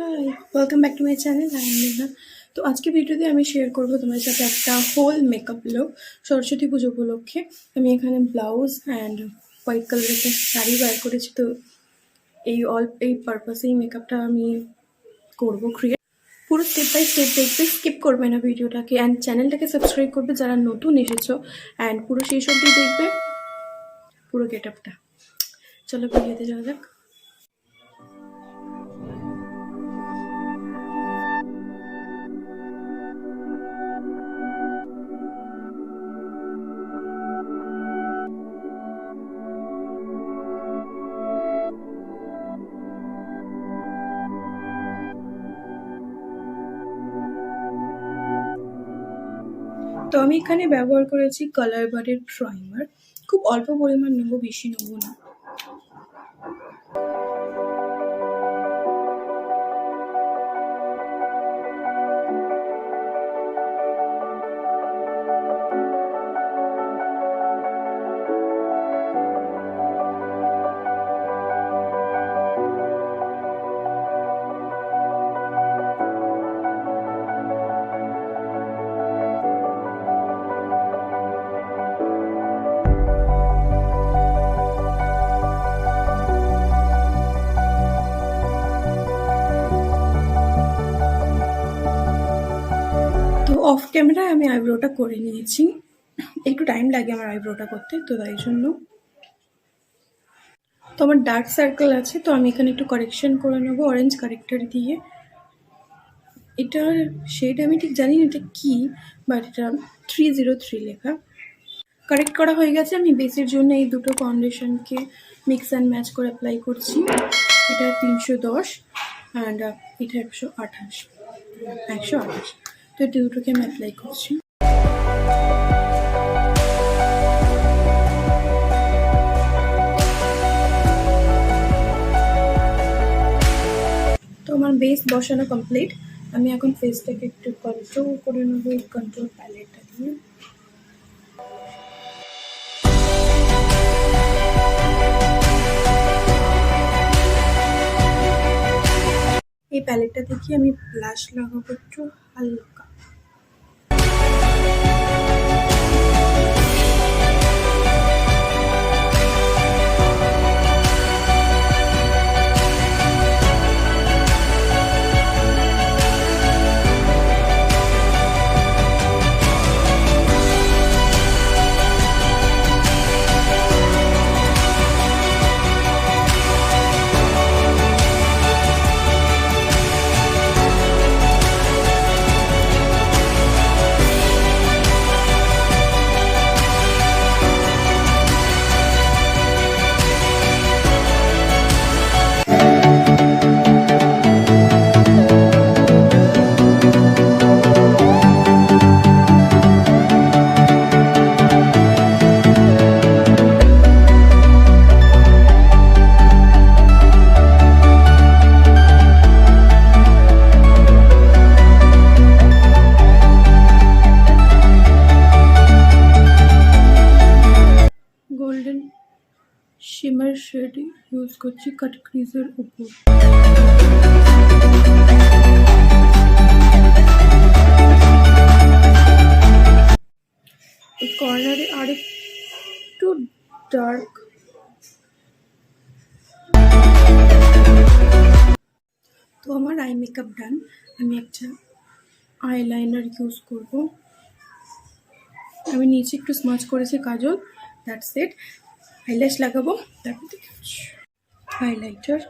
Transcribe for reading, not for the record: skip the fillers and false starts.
High, welcome back to my channel. I am Neha. তো আজকে ভিডিওতে আমি শেয়ার করবো তোমার সাথে একটা হোল মেকআপ লুক সরস্বতী পুজো উপলক্ষে। আমি এখানে ব্লাউজ অ্যান্ড হোয়াইট কালারের একটা শাড়ি বার করেছি। তো এই পারপাসে এই মেকআপটা আমি করবো ক্রিয়েট। পুরো স্টেপ বাই স্টেপ দেখবে, স্কিপ করবে না ভিডিওটাকে, অ্যান্ড চ্যানেলটাকে সাবস্ক্রাইব করবে যারা নতুন এসেছো, অ্যান্ড পুরো শেষ অবধি দেখবে পুরো গেট আপটা। চলো ভিডিওতে যাওয়া যাক। তো আমি এখানে ব্যবহার করেছি কালার বারের প্রাইমার। খুব অল্প পরিমাণ নেবো, বেশি নেবো না। তো অফ ক্যামেরায় আমি আইব্রোটা করে নিয়েছি। একটু টাইম লাগে আমার আইব্রোটা করতে, তো তাই জন্য। তো আমার ডার্ক সার্কেল আছে, তো আমি এখানে একটু কারেকশন করে নেবো অরেঞ্জ কারেক্টার দিয়ে। এটার শেড আমি ঠিক জানি না এটা কি, বাট এটা 303 লেখা। কারেক্ট করা হয়ে গেছে। আমি বেসের জন্য এই দুটো ফাউন্ডেশনকে মিক্স অ্যান্ড ম্যাচ করে অ্যাপ্লাই করছি। এটা 310 অ্যান্ড এটা 128। তো এটা দুটোকে আমি অ্যাপ্লাই করছি। তো আমার বেস বসানো কমপ্লিট। আমি এখন ফেসটাকে একটু কন্ট্রোল করে নেবো এই কন্ট্রোল প্যালেটটা দিয়ে। এই প্যালেটটা দেখি আমি ব্লাশ লাগাবো একটু হালকা। গোল্ডেন শিমার শেড ইউজ করছি কাট ক্রিজের উপর। এই কর্নারে আরেকটু ডার্ক। তো আমার আই মেকআপ ডান। আমি একটা আইলাইনার ইউজ করব। আমি নিচে একটু স্মাচ করেছি কাজল, দ্যাটস ইট। আইল্যাশ লাগাবো, তারপর হাইলাইটার।